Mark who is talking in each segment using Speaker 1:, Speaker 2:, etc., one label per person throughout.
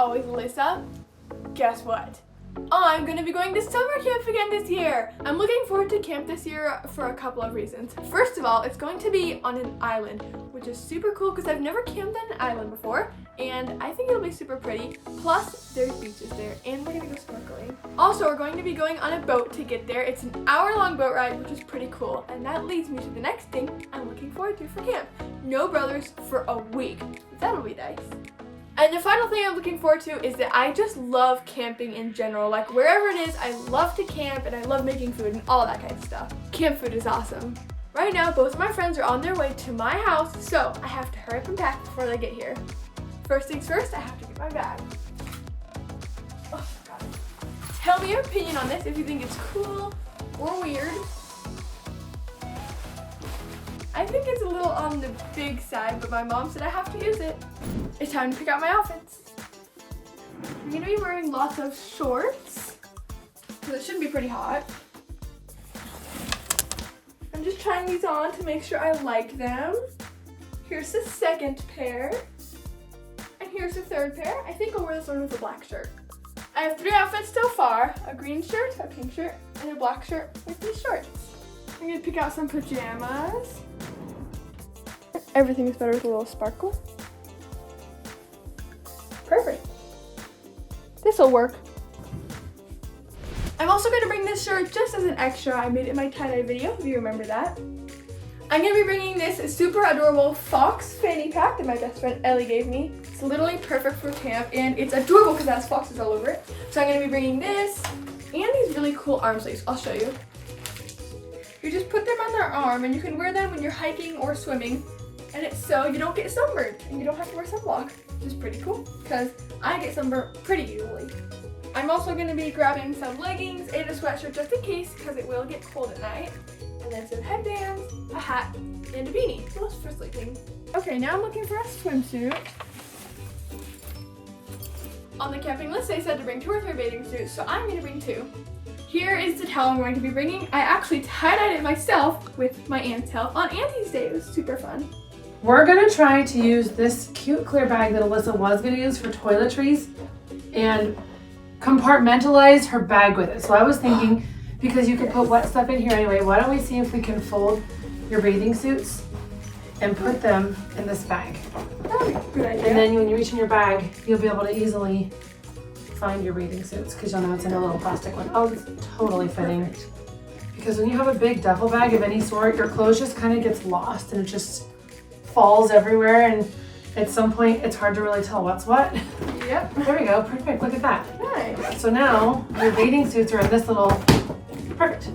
Speaker 1: always, Alyssa. Guess what? I'm gonna be going to summer camp again this year. I'm looking forward to camp this year for a couple of reasons. First of all, it's going to be on an island, which is super cool because I've never camped on an island before, and I think it'll be super pretty. Plus, there's beaches there, and we're gonna go snorkeling. Also, we're going to be going on a boat to get there. It's an hour-long boat ride, which is pretty cool. And that leads me to the next thing I'm looking forward to for camp. No brothers for a week. That'll be nice. And the final thing I'm looking forward to is that I just love camping in general. Like wherever it is, I love to camp and I love making food and all that kind of stuff. Camp food is awesome. Right now, both of my friends are on their way to my house, so I have to hurry up and pack before they get here. First things first, I have to get my bag. Oh, God. Tell me your opinion on this if you think it's cool or weird. I think it's a little on the big side, but my mom said I have to use it. It's time to pick out my outfits. I'm gonna be wearing lots of shorts, so it should be pretty hot. I'm just trying these on to make sure I like them. Here's the second pair, and here's the third pair. I think I'll wear this one with a black shirt. I have 3 outfits so far: a green shirt, a pink shirt, and a black shirt with these shorts. I'm gonna pick out some pajamas. Everything is better with a little sparkle. Perfect. This'll work. I'm also gonna bring this shirt just as an extra. I made it in my tie-dye video, if you remember that. I'm gonna be bringing this super adorable fox fanny pack that my best friend Ellie gave me. It's literally perfect for camp, and it's adorable because it has foxes all over it. So I'm gonna be bringing this and these really cool arm sleeves. I'll show you. You just put them on their arm, and you can wear them when you're hiking or swimming. And it's so you don't get sunburned and you don't have to wear sunblock, which is pretty cool because I get sunburned pretty easily. I'm also going to be grabbing some leggings and a sweatshirt just in case because it will get cold at night. And then some headbands, a hat, and a beanie. Those for sleeping. Okay, now I'm looking for a swimsuit. On the camping list, they said to bring 2 or 3 bathing suits, so I'm going to bring 2. Here is the towel I'm going to be bringing. I actually tie-dyed it myself with my aunt's help on Auntie's Day. It was super fun.
Speaker 2: We're gonna try to use this cute clear bag that Alyssa was gonna use for toiletries and compartmentalize her bag with it. So I was thinking, because you could put wet stuff in here anyway, why don't we see if we can fold your bathing suits and put them in this bag.
Speaker 1: That would be a good idea.
Speaker 2: And then when you reach in your bag, you'll be able to easily find your bathing suits because you'll know it's in a little plastic one. Oh, it's totally fitting.
Speaker 1: Perfect.
Speaker 2: Because when you have a big duffel bag of any sort, your clothes just kind of gets lost and it just falls everywhere, and at some point it's hard to really tell what's what.
Speaker 1: Yep.
Speaker 2: There we go, perfect, look at that.
Speaker 1: Nice.
Speaker 2: So now your bathing suits are in this little, perfect.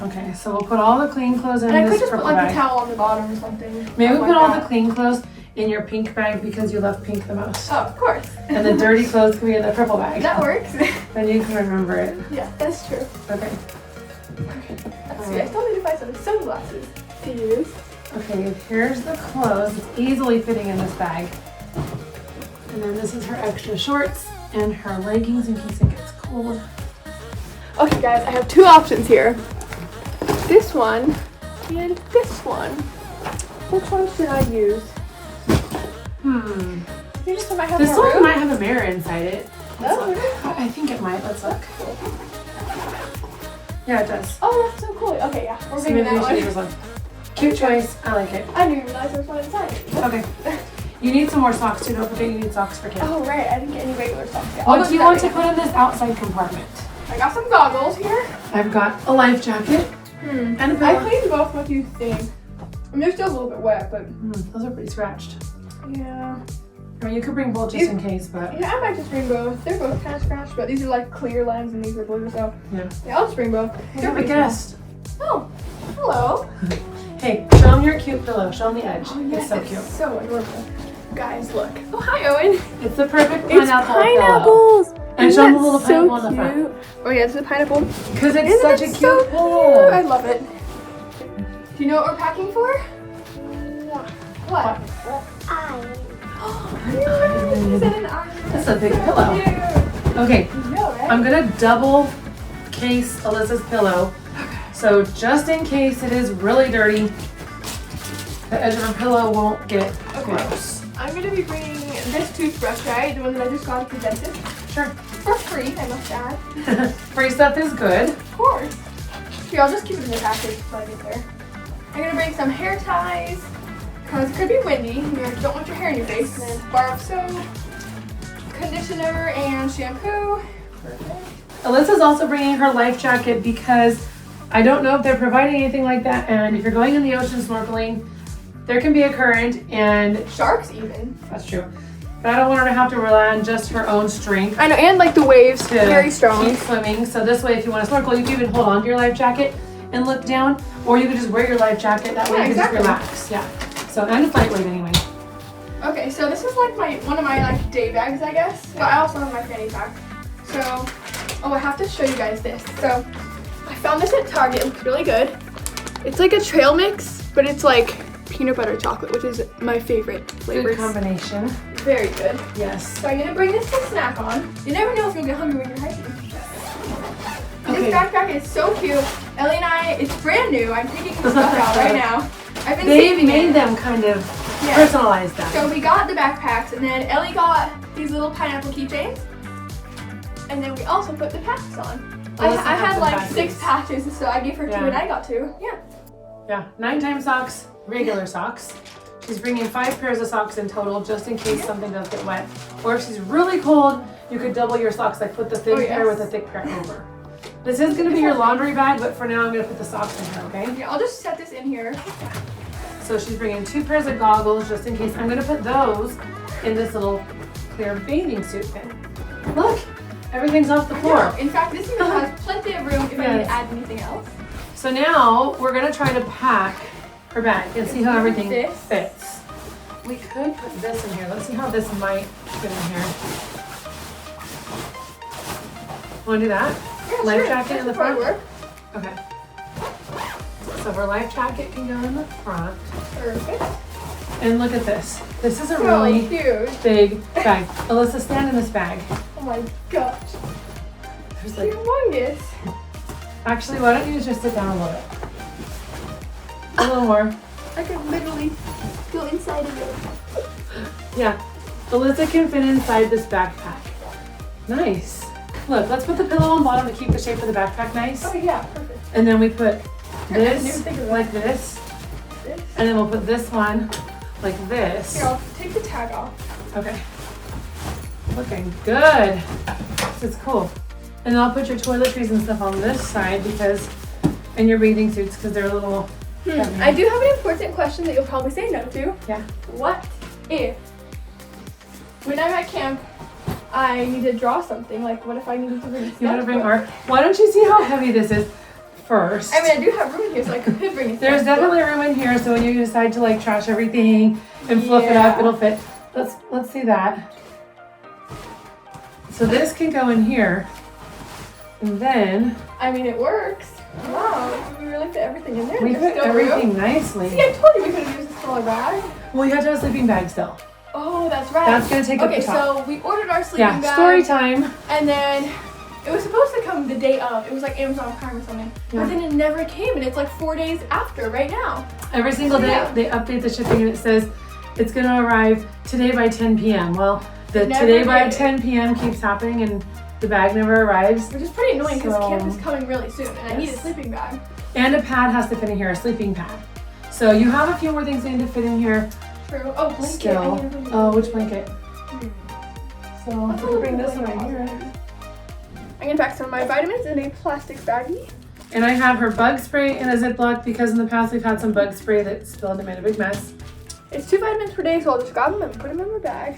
Speaker 2: Okay, so we'll put all the clean clothes in
Speaker 1: And I could
Speaker 2: this
Speaker 1: just put
Speaker 2: purple
Speaker 1: like
Speaker 2: bag.
Speaker 1: a towel on the bottom or something.
Speaker 2: Maybe we
Speaker 1: like
Speaker 2: put all
Speaker 1: that.
Speaker 2: the clean clothes in your pink bag because you love pink the most.
Speaker 1: Oh, of course.
Speaker 2: And the dirty clothes can be in the purple bag.
Speaker 1: That works.
Speaker 2: Then you can remember it.
Speaker 1: Yeah, that's true.
Speaker 2: Okay.
Speaker 1: Let's see, I still need to find some sunglasses to use.
Speaker 2: Okay, here's the clothes. It's easily fitting in this bag. And then this is her extra shorts and her leggings in case it gets cold.
Speaker 1: Okay guys, I have 2 options here. This one and this one. Which one should I use? You just might have
Speaker 2: This
Speaker 1: more
Speaker 2: one
Speaker 1: room?
Speaker 2: might have a mirror inside it. Let's
Speaker 1: Oh,
Speaker 2: look.
Speaker 1: really?
Speaker 2: I think it might. Let's look. Yeah, it does.
Speaker 1: Oh, that's so cool. Okay, yeah, we're
Speaker 2: So
Speaker 1: bringing
Speaker 2: maybe we
Speaker 1: that
Speaker 2: should use
Speaker 1: one.
Speaker 2: this one. Cute choice. I like it.
Speaker 1: I didn't even realize there was one inside.
Speaker 2: Okay. You need some more socks too. Don't forget you need socks for camp.
Speaker 1: Oh, right. I didn't get any regular socks yet.
Speaker 2: What do you want to put in this outside compartment?
Speaker 1: I got some goggles here.
Speaker 2: I've got a life jacket. And a
Speaker 1: I
Speaker 2: pillow.
Speaker 1: cleaned both. What do you think? I mean, they're still a little bit wet, but
Speaker 2: Those are pretty scratched.
Speaker 1: yeah.
Speaker 2: I mean, you could bring both just in case, but
Speaker 1: Yeah, I might just bring both. They're both kind of scratched, but these are like clear lens and these are blue, so yeah, I'll just bring both.
Speaker 2: we have a guest.
Speaker 1: Oh, hello.
Speaker 2: Hey, show them your cute pillow. Show them the edge.
Speaker 1: Oh, yes,
Speaker 2: It's so cute.
Speaker 1: so adorable. Guys, look. Oh, hi, Owen.
Speaker 2: It's the perfect
Speaker 1: It's
Speaker 2: pineapple pillow.
Speaker 1: pineapples.
Speaker 2: And
Speaker 1: Isn't
Speaker 2: show them
Speaker 1: that
Speaker 2: the little
Speaker 1: so
Speaker 2: pineapple on the front.
Speaker 1: cute? Oh yeah, it's a pineapple.
Speaker 2: Because it's
Speaker 1: Isn't
Speaker 2: such
Speaker 1: it
Speaker 2: a cute
Speaker 1: so
Speaker 2: pillow.
Speaker 1: I love it. Do you know what we're packing for?
Speaker 3: Yeah.
Speaker 1: What? Is that an iron?
Speaker 2: That's a big pillow.
Speaker 1: Cute.
Speaker 2: Okay,
Speaker 1: You know, right?
Speaker 2: I'm gonna double case Alyssa's pillow. So just in case it is really dirty, the edge of her pillow won't get gross.
Speaker 1: I'm I'm gonna be bringing this toothbrush, right? The one that I just got at the dentist.
Speaker 2: Sure.
Speaker 1: For free, I must add.
Speaker 2: Free stuff is good.
Speaker 1: Of course. Here, I'll just keep it in the package until I get there. I'm gonna bring some hair ties, because it could be windy. You don't want your hair in your face. And then bar of soap, conditioner, and shampoo. Perfect.
Speaker 2: Alyssa's also bringing her life jacket because I don't know if they're providing anything like that. And if you're going in the ocean snorkeling, there can be a current and
Speaker 1: Sharks even.
Speaker 2: that's true. But I don't want her to have to rely on just her own strength.
Speaker 1: I know, and like the waves,
Speaker 2: To
Speaker 1: very strong.
Speaker 2: keep swimming. So this way, if you want to snorkel, you can even hold on to your life jacket and look down, or you can just wear your life jacket. That way
Speaker 1: Yeah,
Speaker 2: you can
Speaker 1: exactly.
Speaker 2: just relax. Yeah. So and it's lightweight anyway.
Speaker 1: Okay, so this is like one of my like day bags, I guess. But I also have my fanny pack. So, oh, I have to show you guys this. So, I found this at Target. It looks really good. It's like a trail mix, but it's like peanut butter chocolate, which is my favorite flavors.
Speaker 2: Good combination.
Speaker 1: Very good.
Speaker 2: Yes.
Speaker 1: So I'm gonna bring this to snack on. You never know if you'll get hungry when you're hiking.
Speaker 2: Okay.
Speaker 1: This backpack is so cute. Ellie and I, it's brand new. I'm taking the stuff out right now. I've been
Speaker 2: They've
Speaker 1: saving
Speaker 2: made
Speaker 1: it.
Speaker 2: them kind of
Speaker 1: Yeah.
Speaker 2: personalize them.
Speaker 1: So we got the backpacks, and then Ellie got these little pineapple keychains, and then we also put the patches on. I
Speaker 2: Alyssa
Speaker 1: had
Speaker 2: has the
Speaker 1: like
Speaker 2: patches.
Speaker 1: 6 patches, so I gave her 2
Speaker 2: Yeah.
Speaker 1: and I got 2. Yeah.
Speaker 2: Yeah, 9 socks, regular socks. She's bringing 5 pairs of socks in total, just in case something does get wet. Or if she's really cold, you could double your socks, like put the thin
Speaker 1: Oh, yes.
Speaker 2: pair with the thick pair over. This is gonna be your laundry bag, but for now I'm gonna put the socks in here, okay?
Speaker 1: Yeah, I'll just set this in here.
Speaker 2: So she's bringing 2 pairs of goggles, just in case. I'm gonna put those in this little clear bathing suit thing. Look, everything's off the floor.
Speaker 1: In fact, this even has plenty of room if I need
Speaker 2: Yes.
Speaker 1: to add anything else.
Speaker 2: So now we're gonna try to pack her bag and see how everything
Speaker 1: This.
Speaker 2: fits. We could put this in here. Let's see how this might fit in here. Wanna do that?
Speaker 1: Yeah,
Speaker 2: Life
Speaker 1: sure.
Speaker 2: jacket in the
Speaker 1: That should probably
Speaker 2: front?
Speaker 1: work.
Speaker 2: Okay. So her life jacket can go in the front.
Speaker 1: Perfect.
Speaker 2: And look at this. This is a
Speaker 1: So
Speaker 2: really
Speaker 1: huge.
Speaker 2: big bag. Alyssa, stand in this bag.
Speaker 1: Oh my gosh.
Speaker 2: There's like,
Speaker 1: Humongous.
Speaker 2: actually, why don't you just sit down a little bit? A little more.
Speaker 1: I could literally go inside of it.
Speaker 2: Yeah. Alyssa can fit inside this backpack. Nice. Look, let's put the pillow on bottom to keep the shape of the backpack nice.
Speaker 1: Oh yeah, perfect.
Speaker 2: And then we put
Speaker 1: I didn't even
Speaker 2: this
Speaker 1: think of that.
Speaker 2: like this.
Speaker 1: This.
Speaker 2: And then we'll put this one like this.
Speaker 1: Here, I'll take the tag off.
Speaker 2: Okay. Looking good. This is cool. And then I'll put your toiletries and stuff on this side because, and your bathing suits because they're a little heavy.
Speaker 1: I do have an important question that you'll probably say no to.
Speaker 2: Yeah.
Speaker 1: What if, when I'm at camp, I need to draw something? Like, what if I needed to bring a
Speaker 2: You want to bring
Speaker 1: sketchbook?
Speaker 2: art? Why don't you see how heavy this is first?
Speaker 1: I mean, I do have room here, so I could bring a
Speaker 2: There's
Speaker 1: sketchbook.
Speaker 2: definitely room in here, so when you decide to like trash everything and fluff it up,
Speaker 1: Yeah.
Speaker 2: it'll fit. Let's see that. So this can go in here, and then
Speaker 1: I mean, it works. Wow, we really fit everything in there.
Speaker 2: we
Speaker 1: There's
Speaker 2: put
Speaker 1: still room.
Speaker 2: everything nicely.
Speaker 1: See, I told you we could have used a smaller bag.
Speaker 2: Well, you have to have a sleeping bag still.
Speaker 1: Oh, that's right.
Speaker 2: That's gonna take up
Speaker 1: Okay,
Speaker 2: the top.
Speaker 1: so we ordered our sleeping
Speaker 2: Yeah,
Speaker 1: bag.
Speaker 2: story time.
Speaker 1: And then it was supposed to come the day of. It was like Amazon Prime or something.
Speaker 2: Yeah.
Speaker 1: But then it never came, and it's like 4 days after right now.
Speaker 2: Every single day
Speaker 1: Yeah.
Speaker 2: they update the shipping and it says it's gonna arrive today by 10 p.m. Well, the
Speaker 1: It never
Speaker 2: today by
Speaker 1: did.
Speaker 2: 10 p.m. keeps happening and the bag never arrives.
Speaker 1: Which is pretty annoying because
Speaker 2: So-
Speaker 1: camp is coming really soon, and I need a
Speaker 2: Yes.
Speaker 1: sleeping bag.
Speaker 2: And a pad has to fit in here, a sleeping pad. So you have a few more things that need to fit in here
Speaker 1: True. Oh, blanket. I
Speaker 2: still.
Speaker 1: need a blanket.
Speaker 2: Oh, which blanket?
Speaker 1: Hmm.
Speaker 2: So we can bring this one right here.
Speaker 1: I'm gonna pack some of my vitamins in a plastic baggie.
Speaker 2: And I have her bug spray in a Ziploc because in the past we've had some bug spray that spilled and made a big mess.
Speaker 1: It's 2 vitamins per day, so I'll just grab them and put them in my bag.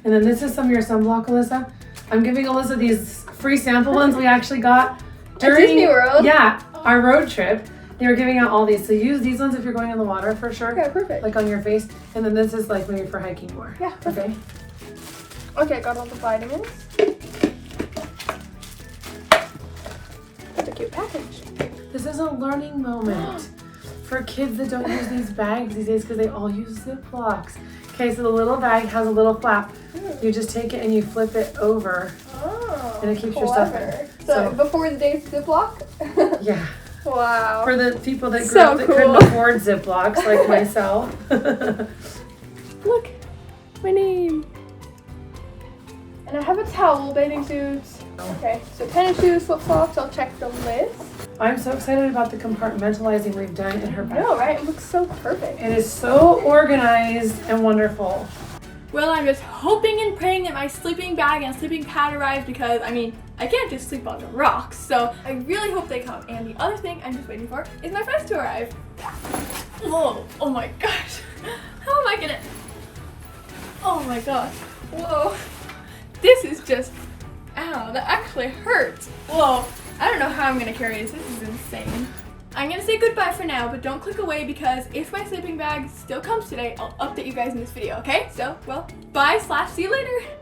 Speaker 2: And then this is some of your sunblock, Alyssa. I'm giving Alyssa these free sample ones we actually got during
Speaker 1: Disney World?
Speaker 2: Yeah, our road trip. They were giving out all these. So use these ones if you're going in the water for sure.
Speaker 1: Okay, perfect.
Speaker 2: Like on your face. And then this is like maybe for hiking more.
Speaker 1: Yeah, perfect.
Speaker 2: Okay.
Speaker 1: Okay, got all the vitamins. That's a cute package.
Speaker 2: This is a learning moment for kids that don't use these bags these days because they all use Ziplocs. Okay, so the little bag has a little flap. You just take it and you flip it over.
Speaker 1: Oh,
Speaker 2: And it keeps your stuff in.
Speaker 1: clever. So
Speaker 2: So-
Speaker 1: before the days Ziploc?
Speaker 2: Yeah.
Speaker 1: Wow.
Speaker 2: For the people that grew
Speaker 1: So
Speaker 2: up that
Speaker 1: cool.
Speaker 2: couldn't afford Ziplocs like myself.
Speaker 1: Look. my name. And I have a towel, bathing suits. Okay, so tennis shoes, flip-flops, I'll check the list.
Speaker 2: I'm so excited about the compartmentalizing we've done in her bag.
Speaker 1: No, right? It looks so perfect.
Speaker 2: It is so organized and wonderful.
Speaker 1: Well, I'm just hoping and praying that my sleeping bag and sleeping pad arrive because, I mean, I can't just sleep on the rocks. So I really hope they come. And the other thing I'm just waiting for is my friends to arrive. Whoa, oh my gosh. How am I gonna, oh my gosh, whoa. This is just, ow, that actually hurts. Whoa, I don't know how I'm gonna carry this. This is insane. I'm gonna say goodbye for now, but don't click away because if my sleeping bag still comes today, I'll update you guys in this video, okay? So, well, bye/see you later.